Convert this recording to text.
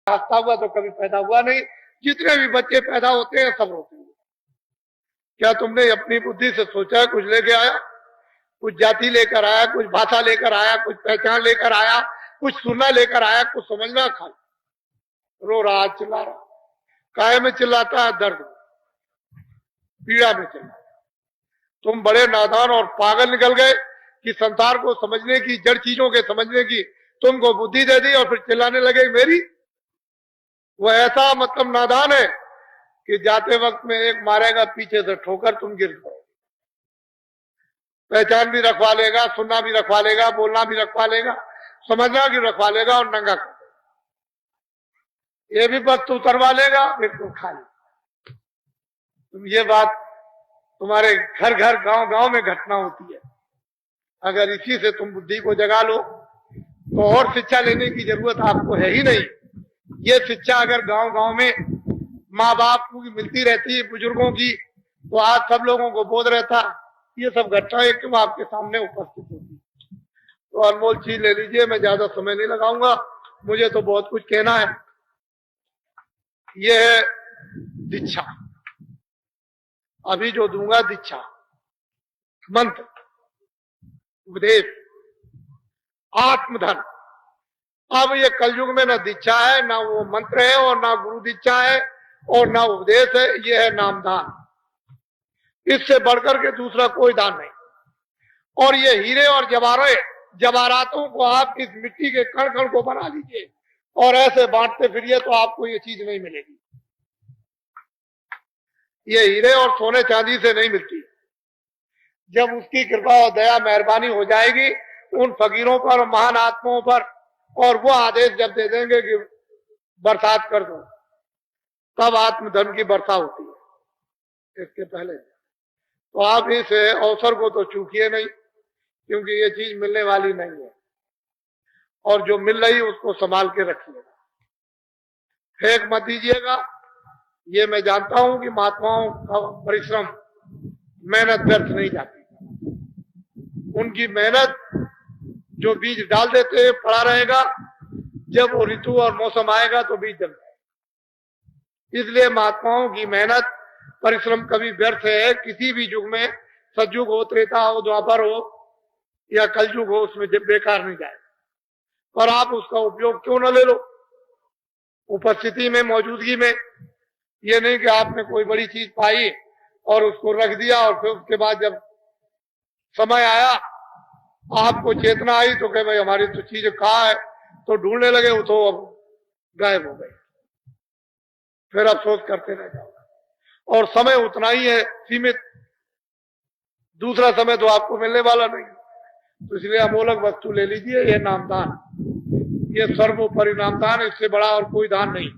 हंसता हुआ तो कभी पैदा हुआ नहीं। जितने भी बच्चे पैदा होते हैं सब रोते हैं। क्या तुमने अपनी बुद्धि से सोचा कुछ लेके आया? कुछ जाति लेकर आया, कुछ भाषा लेकर आया, कुछ पहचान लेकर आया, कुछ सुनना लेकर आया, कुछ समझना? खा रो रहा, चिल्ला रहा। काहे में चिल्लाता है? दर्द, पीड़ा में चिल्ला। तुम बड़े नादान और पागल निकल गए कि संसार को समझने की, जड़ चीजों के समझने की तुमको बुद्धि दे दी और फिर चिल्लाने लगे मेरी। वो ऐसा मतलब नादान है कि जाते वक्त में एक मारेगा पीछे से ठोकर, तुम गिर जाओ। पहचान भी रखवा लेगा, सुनना भी रखवा लेगा, बोलना भी रखवा लेगा, समझना भी रखवा लेगा और नंगा कर देगा। ये भी वस्तु उतरवा लेगा, बिल्कुल खाली। तुम ये बात तुम्हारे घर घर गांव गांव में घटना होती है। अगर इसी से तुम बुद्धि को जगा लो तो और शिक्षा लेने की जरूरत आपको है ही नहीं। ये शिक्षा अगर गांव गांव में माँ बाप को मिलती रहती है, बुजुर्गों की, तो आज सब लोगों को बोध रहता। ये सब घटनाएं क्यों आपके सामने उपस्थित होती? तो अनमोल चीज ले लीजिए, मैं ज्यादा समय नहीं लगाऊंगा, मुझे तो बहुत कुछ कहना है। ये है दीक्षा। अभी जो दूंगा दीक्षा, मंत्र, उपदेश, आत्मधन। अब ये कलयुग में ना दीक्षा है, ना वो मंत्र है, और ना गुरु दीक्षा है, और ना उपदेश है। ये है नामदान। इससे बढ़कर के दूसरा कोई दान नहीं। और ये हीरे और जवाहरातों को आप इस मिट्टी के कण कण को बना लीजिए और ऐसे बांटते फिरिए तो आपको ये चीज नहीं मिलेगी। ये हीरे और सोने चांदी से नहीं मिलती। जब उसकी कृपा और दया मेहरबानी हो जाएगी उन फकीरों पर और महान आत्माओं पर, और वो आदेश जब दे देंगे कि बरसात कर दो, तब आत्मधन की वर्षा होती है। इसके पहले तो आप इस अवसर को तो चूकिए नहीं, क्योंकि ये चीज मिलने वाली नहीं है। और जो मिल रही उसको संभाल के रखिएगा, फेंक मत दीजिएगा। ये मैं जानता हूं कि महात्माओं का परिश्रम, मेहनत व्यर्थ नहीं जाती। उनकी मेहनत, जो बीज डाल देते हैं पड़ा रहेगा, जब वो ऋतु और मौसम आएगा तो बीज जम जाएगा। इसलिए महात्माओं की मेहनत, परिश्रम कभी व्यर्थ है किसी भी युग में। सतयुग हो, त्रेता हो, द्वापर हो या कलयुग हो, उसमें जब बेकार नहीं जाएगा। पर आप उसका उपयोग क्यों न ले लो उपस्थिति में, मौजूदगी में। ये नहीं कि आपने कोई बड़ी चीज पाई और उसको रख दिया और फिर उसके बाद जब समय आया, आपको चेतना आई तो कहे भाई हमारी तो चीज कहाँ है, तो ढूंढने लगे, वो तो अब गायब हो गए। फिर अफसोस करते रह जाओ। और समय उतना ही है, सीमित। दूसरा समय तो आपको मिलने वाला नहीं। तो इसलिए अमोलक वस्तु ले लीजिए। ये नामदान, ये सर्वोपरि नामदान, इससे बड़ा और कोई दान नहीं।